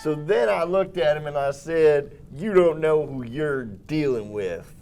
So then I looked at him and I said, "You don't know who you're dealing with."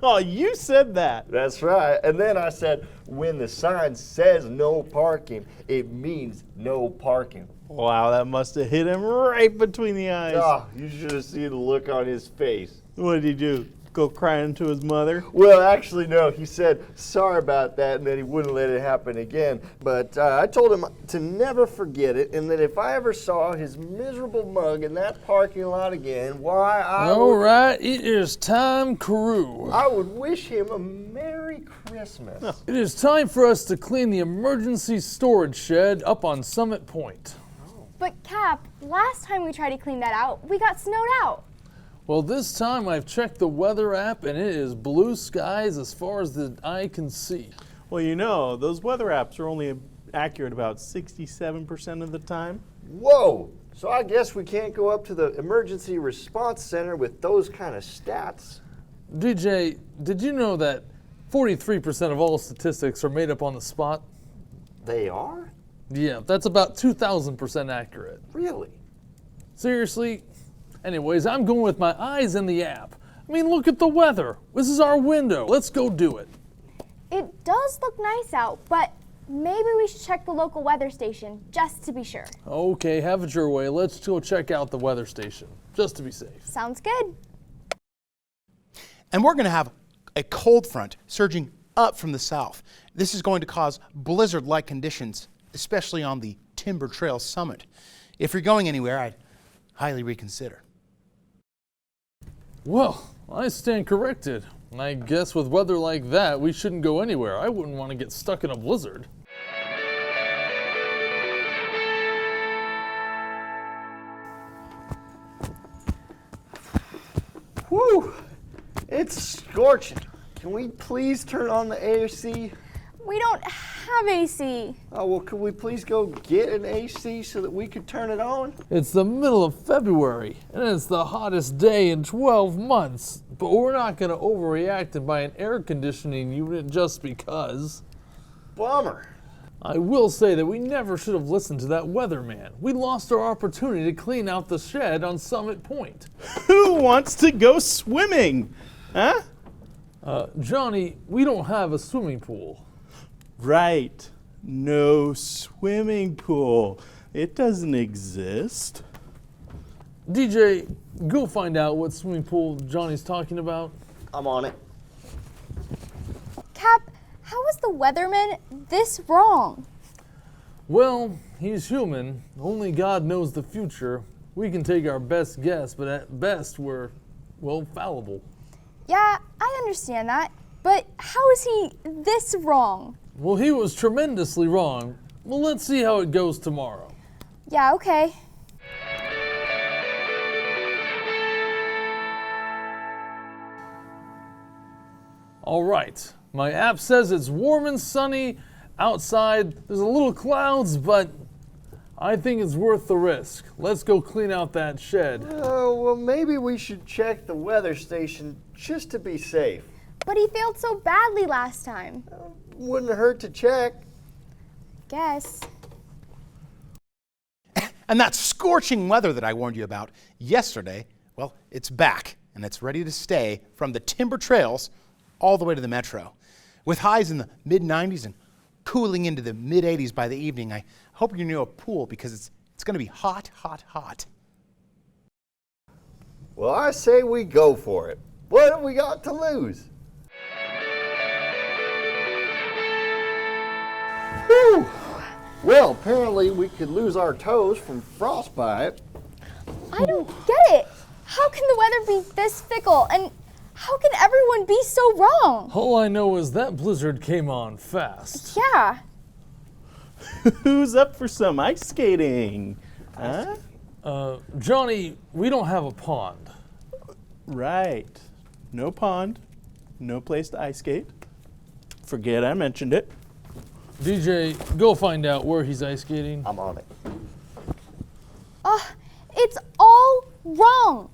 Oh, you said that. That's right. And then I said, when the sign says no parking, it means no parking. Wow, that must have hit him right between the eyes. Oh, you should have seen the look on his face. What did he do? Go crying to his mother? Well, actually, no. He said sorry about that and that he wouldn't let it happen again. But I told him to never forget it, and that if I ever saw his miserable mug in that parking lot again, why, All right, it is time, crew. I would wish him a Merry Christmas. It is time for us to clean the emergency storage shed up on Summit Point. But Cap, last time we tried to clean that out, we got snowed out. Well, this time I've checked the weather app and it is blue skies as far as the eye can see. Well, you know, those weather apps are only accurate about 67% of the time. Whoa! So I guess we can't go up to the emergency response center with those kind of stats. DJ, did you know that 43% of all statistics are made up on the spot? They are? Yeah, that's about 2,000% accurate. Really? Seriously? Anyways, I'm going with my eyes in the app. I mean, look at the weather. This is our window. Let's go do it. It does look nice out, but maybe we should check the local weather station just to be sure. Okay, have it your way. Let's go check out the weather station, just to be safe. Sounds good. And we're going to have a cold front surging up from the south. This is going to cause blizzard-like conditions, especially on the Timber Trail summit. If you're going anywhere, I'd highly reconsider. Well, I stand corrected. I guess with weather like that, we shouldn't go anywhere. I wouldn't want to get stuck in a blizzard. Whew! It's scorching. Can we please turn on the AC? We don't have AC. Oh, well, could we please go get an AC so that we could turn it on? It's the middle of February, and it's the hottest day in 12 months. But we're not going to overreact and buy an air conditioning unit just because. Bummer. I will say that we never should have listened to that weatherman. We lost our opportunity to clean out the shed on Summit Point. Who wants to go swimming? Huh? Johnny, we don't have a swimming pool. Right. No swimming pool. It doesn't exist. DJ, go find out what swimming pool Johnny's talking about. I'm on it. Cap, how is the weatherman this wrong? Well, he's human. Only God knows the future. We can take our best guess, but at best we're, well, fallible. Yeah, I understand that, but how is he this wrong? Well, he was tremendously wrong. Well, let's see how it goes tomorrow. Yeah, okay. All right, my app says it's warm and sunny. Outside, there's a little clouds, but I think it's worth the risk. Let's go clean out that shed. Oh, well, maybe we should check the weather station just to be safe. But he failed so badly last time. Wouldn't hurt to check. Guess. And that scorching weather that I warned you about yesterday, well, it's back, and it's ready to stay from the Timber Trails all the way to the metro. With highs in the mid-90s and cooling into the mid-80s by the evening, I hope you're near a pool because it's going to be hot, hot, hot. Well, I say we go for it. What have we got to lose? Whew. Well, apparently we could lose our toes from frostbite. I don't get it. How can the weather be this fickle? And how can everyone be so wrong? All I know is that blizzard came on fast. Yeah. Who's up for some ice skating? Huh? Johnny, we don't have a pond. Right. No pond, no place to ice skate. Forget I mentioned it. DJ, go find out where he's ice skating. I'm on it. It's all wrong.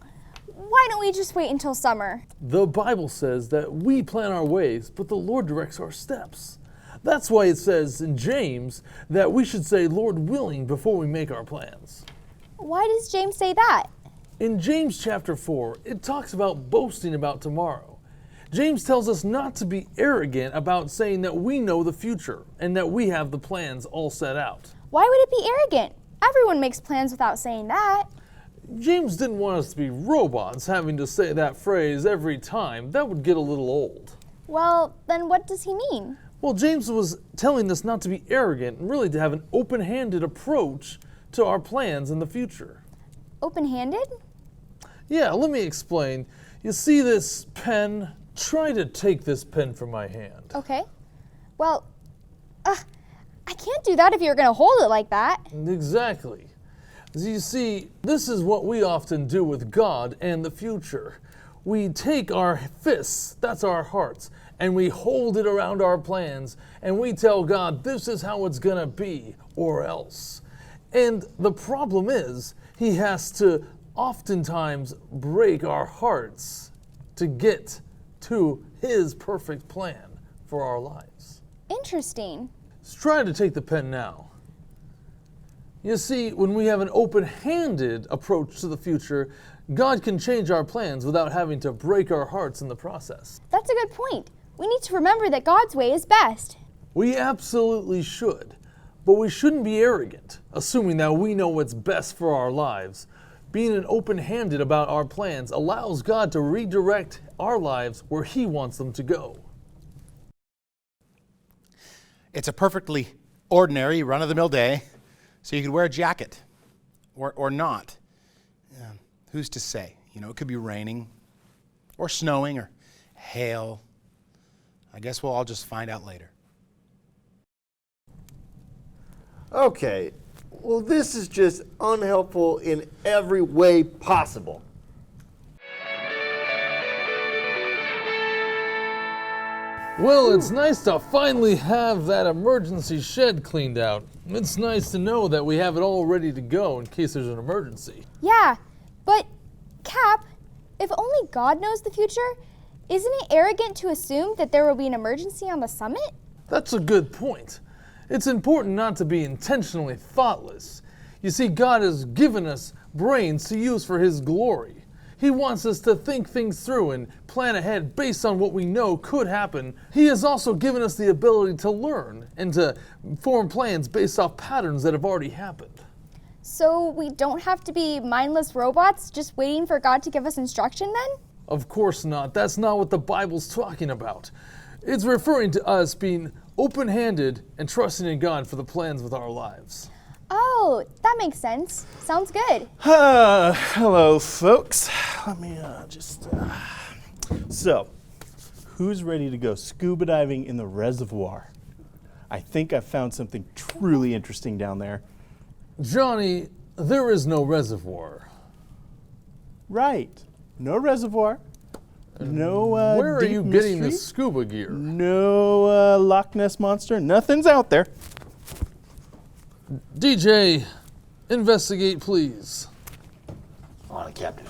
Why don't we just wait until summer? The Bible says that we plan our ways, but the Lord directs our steps. That's why it says in James that we should say, Lord willing, before we make our plans. Why does James say that? In James chapter 4, it talks about boasting about tomorrow. James tells us not to be arrogant about saying that we know the future and that we have the plans all set out. Why would it be arrogant? Everyone makes plans without saying that. James didn't want us to be robots having to say that phrase every time. That would get a little old. Well, then what does he mean? Well, James was telling us not to be arrogant and really to have an open-handed approach to our plans in the future. Open-handed? Yeah, let me explain. You see this pen? Try to take this pen from my hand. Okay. Well, I can't do that if you're going to hold it like that. Exactly. As you see, this is what we often do with God and the future. We take our fists, that's our hearts, and we hold it around our plans, and we tell God this is how it's going to be, or else. And the problem is, He has to oftentimes break our hearts to get to His perfect plan for our lives. Interesting. Let's try to take the pen now. You see, when we have an open-handed approach to the future, God can change our plans without having to break our hearts in the process. That's a good point. We need to remember that God's way is best. We absolutely should, but we shouldn't be arrogant, assuming that we know what's best for our lives. Being an open-handed about our plans allows God to redirect our lives where He wants them to go. It's a perfectly ordinary, run-of-the-mill day, so you could wear a jacket, or not. Who's to say? You know, it could be raining, or snowing, or hail. I guess we'll all just find out later. Okay, well, this is just unhelpful in every way possible. Well, it's nice to finally have that emergency shed cleaned out. It's nice to know that we have it all ready to go in case there's an emergency. Yeah, but Cap, if only God knows the future, isn't it arrogant to assume that there will be an emergency on the summit? That's a good point. It's important not to be intentionally thoughtless. You see, God has given us brains to use for His glory. He wants us to think things through and plan ahead based on what we know could happen. He has also given us the ability to learn and to form plans based off patterns that have already happened. So we don't have to be mindless robots just waiting for God to give us instruction then? Of course not. That's not what the Bible's talking about. It's referring to us being open-handed and trusting in God for the plans with our lives. Oh, that makes sense. Sounds good. Hello, folks. Let me So, who's ready to go scuba diving in the reservoir? I think I found something truly interesting down there. Johnny, there is no reservoir. Right. No reservoir. No Where are deep you getting mystery, the scuba gear? No Loch Ness Monster. Nothing's out there. DJ, investigate, please. On it, Captain.